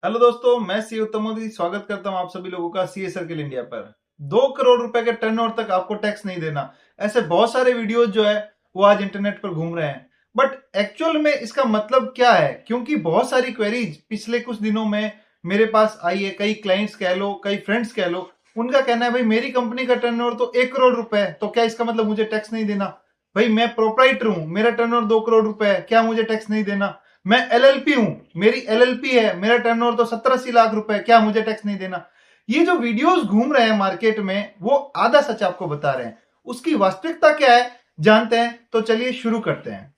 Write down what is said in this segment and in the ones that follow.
Hello दोस्तों, मैं सी उत्तम मोदी स्वागत करता हूं आप सभी लोगों का सीए सर्किल इंडिया पर। 2 करोड़ रुपए के टर्नओवर तक आपको टैक्स नहीं देना, ऐसे बहुत सारे वीडियोस जो है वो आज इंटरनेट पर घूम रहे हैं। बट एक्चुअल में इसका मतलब क्या है? क्योंकि बहुत सारी क्वेरीज पिछले कुछ दिनों में मेरे पास आई है। कई क्लाइंट्स कह लो, कई फ्रेंड्स कह लो, उनका कहना है भाई मेरी कंपनी का टर्नओवर तो 1 करोड़ रुपए है, तो क्या इसका मतलब मुझे टैक्स नहीं देना? भाई मैं प्रोप्राइटर हूं, मेरा टर्नओवर 2 करोड़ रुपए है, क्या मुझे टैक्स नहीं देना? मैं एलएलपी हूं, मेरी एलएलपी है, मेरा टर्नओवर तो 70-80 लाख रुपए, क्या मुझे टैक्स नहीं देना? ये जो वीडियोस घूम रहे हैं मार्केट में वो आधा सच आपको बता रहे हैं। उसकी वास्तविकता क्या है जानते हैं, तो चलिए शुरू करते हैं।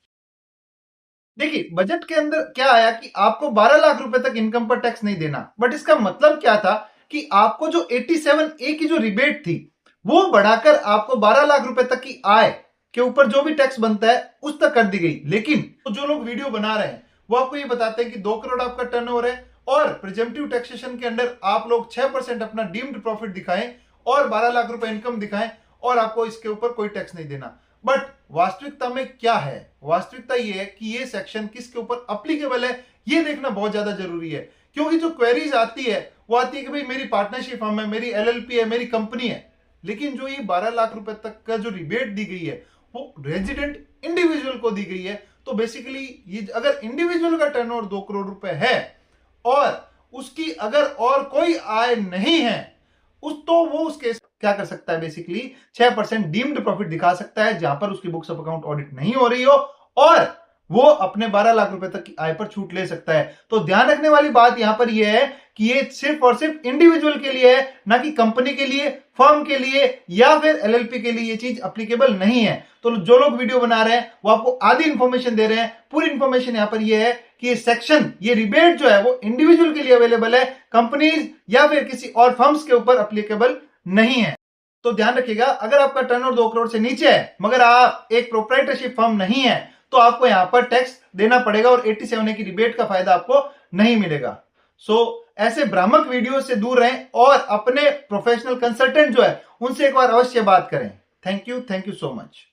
देखिए, बजट के अंदर क्या आया कि आपको 12 लाख रुपए तक इनकम पर टैक्स नहीं देना। बट इसका मतलब क्या था कि आपको जो 87A की जो रिबेट थी वो बढ़ाकर आपको 12 लाख रुपए तक की आय के ऊपर जो भी टैक्स बनता है उस तक कर दी गई। लेकिन तो जो लोग वीडियो बना रहे हैं वो आपको ये बताते हैं कि 2 करोड़ आपका टर्नओवर है और प्रिजम्पटिव टैक्सेशन के अंडर आप लोग 6% अपना डीम्ड प्रॉफिट दिखाएं और 12 लाख रुपए इनकम दिखाएं और आपको इसके ऊपर कोई टैक्स नहीं देना। बट वास्तविकता में क्या है? वास्तविकता ये है कि ये सेक्शन किसके ऊपर अप्लीकेबल है ये देखना बहुत ज्यादा जरूरी है। क्योंकि जो क्वेरीज आती है वो आती है कि भाई मेरी पार्टनरशिप फर्म है, मेरी एलएलपी है, मेरी कंपनी है, लेकिन जो ये 12 लाख रुपए तक का जो रिबेट दी गई है वो रेजिडेंट इंडिविजुअल को दी गई है। तो बेसिकली ये अगर इंडिविजुअल का टर्नओवर 2 करोड़ रुपए है और उसकी अगर और कोई आय नहीं है उस तो वो उस केस क्या कर सकता है? बेसिकली 6% डीम्ड प्रॉफिट दिखा सकता है जहां पर उसकी बुक्स ऑफ अकाउंट ऑडिट नहीं हो रही हो और वो अपने 12 लाख रुपए तक की आय पर छूट ले सकता है। तो ध्यान रखने वाली बात यहां पर यह है कि ये सिर्फ और सिर्फ इंडिविजुअल के लिए है, ना कि कंपनी के लिए, फर्म के लिए या फिर एलएलपी के लिए ये चीज अप्लीकेबल नहीं है। तो जो लोग वीडियो बना रहे हैं वो आपको आधी इंफॉर्मेशन दे रहे हैं। पूरी इंफॉर्मेशन यहां पर यह है कि ये सेक्शन, ये रिबेट जो है वो इंडिविजुअल के लिए अवेलेबल है, कंपनीज या फिर किसी और फर्म्स के ऊपर अप्लीकेबल नहीं है। तो ध्यान रखिएगा, अगर आपका टर्नओवर 2 करोड़ से नीचे है मगर आप एक प्रोप्राइटरशिप फर्म नहीं है तो आपको यहां पर टैक्स देना पड़ेगा और 87A की रिबेट का फायदा आपको नहीं मिलेगा। ऐसे भ्रामक वीडियो से दूर रहें और अपने प्रोफेशनल कंसल्टेंट जो है उनसे एक बार अवश्य बात करें। Thank you so much.